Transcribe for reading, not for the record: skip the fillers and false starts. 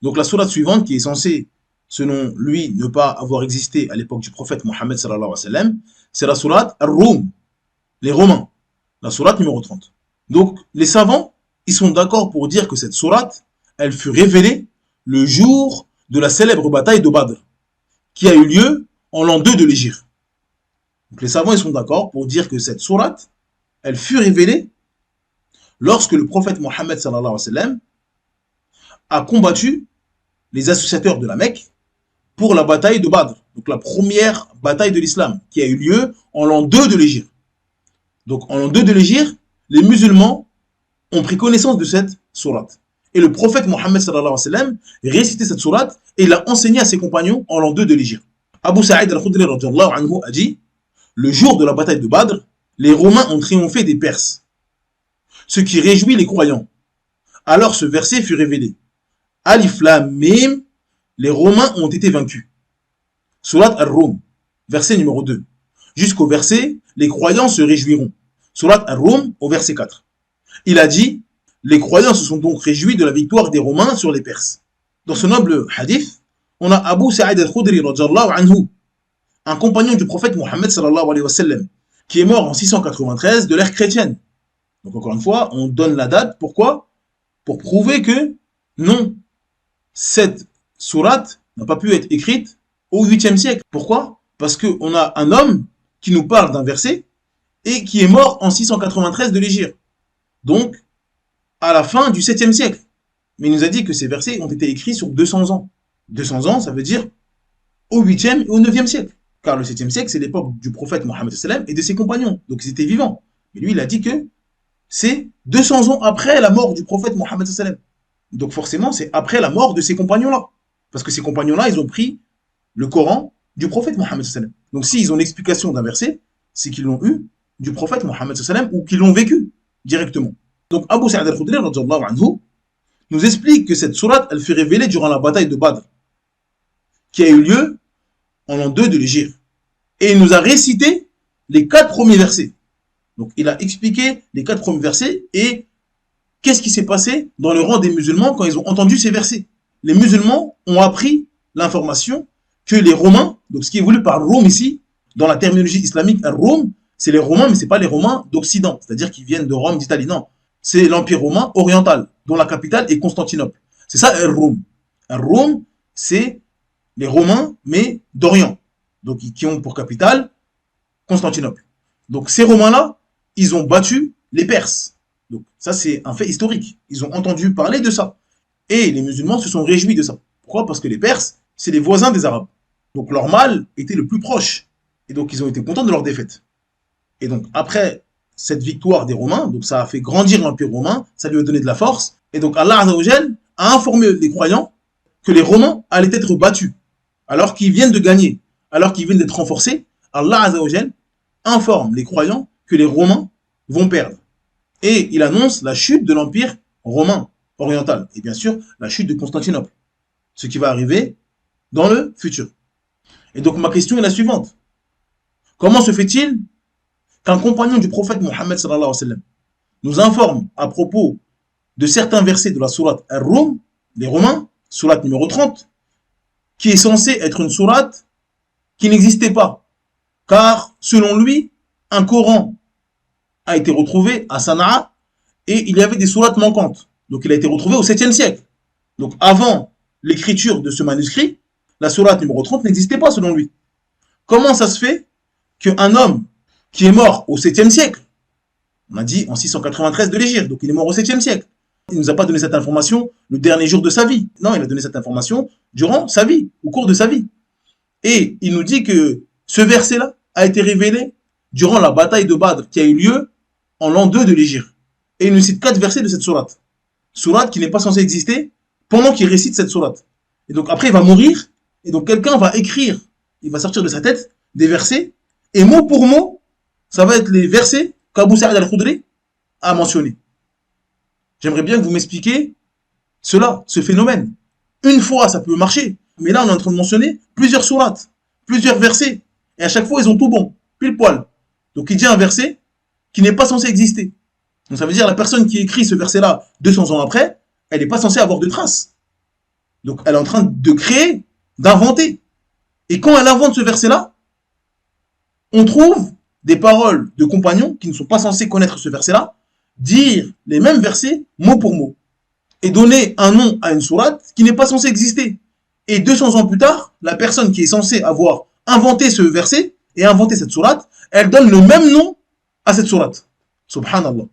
Donc la sourate suivante, qui est censée, selon lui, ne pas avoir existé à l'époque du prophète Mohammed sallallahu alayhi wa sallam, c'est la sourate Ar-Rum, les Romains, la sourate numéro 30. Donc les savants, ils sont d'accord pour dire que cette sourate, elle fut révélée le jour de la célèbre bataille de Badr, qui a eu lieu en l'an 2 de l'Hégire. Donc les savants, ils sont d'accord pour dire que cette sourate, elle fut révélée lorsque le prophète Mohammed sallallahu alayhi wa sallam a combattu les associateurs de la Mecque pour la bataille de Badr, donc la première bataille de l'islam, qui a eu lieu en l'an 2 de l'Hégire. Donc en l'an 2 de l'Hégire, les musulmans ont pris connaissance de cette sourate. Et le prophète Mohammed sallallahu alayhi wa sallam récitait cette sourate et il l'a enseignée à ses compagnons en l'an 2 de l'Hégire. Abu Sa'id al-Khudri radiyallahu anhu a dit: le jour de la bataille de Badr, les Romains ont triomphé des Perses, ce qui réjouit les croyants. Alors ce verset fut révélé. Alif Lam Mim, les Romains ont été vaincus. Surat Ar-Rum, verset numéro 2. Jusqu'au verset, les croyants se réjouiront. Surat Ar-Rum, au verset 4. Il a dit: les croyants se sont donc réjouis de la victoire des Romains sur les Perses. Dans ce noble hadith, on a Abu Sa'id al-Khudri radiyallahu anhu, un compagnon du prophète Mohammed sallallahu alayhi wa sallam, qui est mort en 693 de l'ère chrétienne. Donc encore une fois, on donne la date. Pourquoi? Pour prouver que non, cette sourate n'a pas pu être écrite au 8e siècle. Pourquoi? Parce qu'on a un homme qui nous parle d'un verset et qui est mort en 693 de l'Hégire. Donc, à la fin du 7e siècle. Mais il nous a dit que ces versets ont été écrits sur 200 ans. 200 ans, ça veut dire au 8e et au 9e siècle. Car le 7e siècle, c'est l'époque du prophète Mohammed et de ses compagnons. Donc ils étaient vivants. Mais lui, il a dit que c'est 200 ans après la mort du prophète Mohammed. Donc forcément, c'est après la mort de ces compagnons-là. Parce que ces compagnons-là, ils ont pris le Coran du prophète Mohammed. Donc s'ils ont l'explication d'un verset, c'est qu'ils l'ont eu du prophète Mohammed ou qu'ils l'ont vécu directement. Donc Abu Sa'id al-Khudri nous explique que cette sourate, elle fut révélée durant la bataille de Badr, qui a eu lieu en l'an 2 de l'Hégire. Et il nous a récité les 4 premiers versets. Donc il a expliqué les 4 premiers versets et qu'est-ce qui s'est passé dans le rang des musulmans quand ils ont entendu ces versets. Les musulmans ont appris l'information que les Romains, donc ce qui est voulu par Rome ici, dans la terminologie islamique, Rome, c'est les Romains, mais ce n'est pas les Romains d'Occident, c'est-à-dire qui viennent de Rome, d'Italie, non. C'est l'Empire romain oriental, dont la capitale est Constantinople. C'est ça, Rome. Rome, c'est les Romains, mais d'Orient. Donc, qui ont pour capitale Constantinople. Donc, ces Romains-là, ils ont battu les Perses. Donc, ça, c'est un fait historique. Ils ont entendu parler de ça. Et les musulmans se sont réjouis de ça. Pourquoi? Parce que les Perses, c'est les voisins des Arabes. Donc, leur mal était le plus proche. Et donc, ils ont été contents de leur défaite. Et donc, après cette victoire des Romains, donc ça a fait grandir l'Empire romain, ça lui a donné de la force. Et donc, Allah Azza wa Jal a informé les croyants que les Romains allaient être battus. Alors qu'ils viennent de gagner, alors qu'ils viennent d'être renforcés, Allah Azza wa Jal informe les croyants que les Romains vont perdre. Et il annonce la chute de l'Empire romain oriental. Et bien sûr, la chute de Constantinople. Ce qui va arriver dans le futur. Et donc, ma question est la suivante. Comment se fait-il qu'un compagnon du prophète Mohammed sallallahu alayhi wa sallam nous informe à propos de certains versets de la sourate Ar-Rum, les Romains, sourate numéro 30, qui est censée être une sourate qui n'existait pas. Car, selon lui, un Coran a été retrouvé à Sana'a et il y avait des sourates manquantes. Donc il a été retrouvé au 7e siècle. Donc avant l'écriture de ce manuscrit, la sourate numéro 30 n'existait pas selon lui. Comment ça se fait qu'un homme qui est mort au 7e siècle, on a dit en 693 de l'Hégire, donc il est mort au 7e siècle, il ne nous a pas donné cette information le dernier jour de sa vie. Non, il a donné cette information durant sa vie, au cours de sa vie. Et il nous dit que ce verset-là a été révélé durant la bataille de Badr qui a eu lieu en l'an 2 de l'Hégire. Et il nous cite 4 versets de cette sourate. Sourate qui n'est pas censée exister pendant qu'il récite cette sourate. Et donc après il va mourir, et donc quelqu'un va écrire, il va sortir de sa tête des versets, et mot pour mot, ça va être les versets qu'Abu Sa'id al-Khudri a mentionnés. J'aimerais bien que vous m'expliquiez cela, ce phénomène. Une fois, ça peut marcher, mais là, on est en train de mentionner plusieurs sourates, plusieurs versets, et à chaque fois, ils ont tout bon, pile poil. Donc, il dit un verset qui n'est pas censé exister. Donc, ça veut dire la personne qui écrit ce verset-là 200 ans après, elle n'est pas censée avoir de traces. Donc elle est en train de créer, d'inventer. Et quand elle invente ce verset-là, on trouve des paroles de compagnons qui ne sont pas censés connaître ce verset-là, dire les mêmes versets mot pour mot, et donner un nom à une sourate qui n'est pas censée exister. Et 200 ans plus tard, la personne qui est censée avoir inventé ce verset et inventé cette sourate, elle donne le même nom à cette sourate. Subhanallah.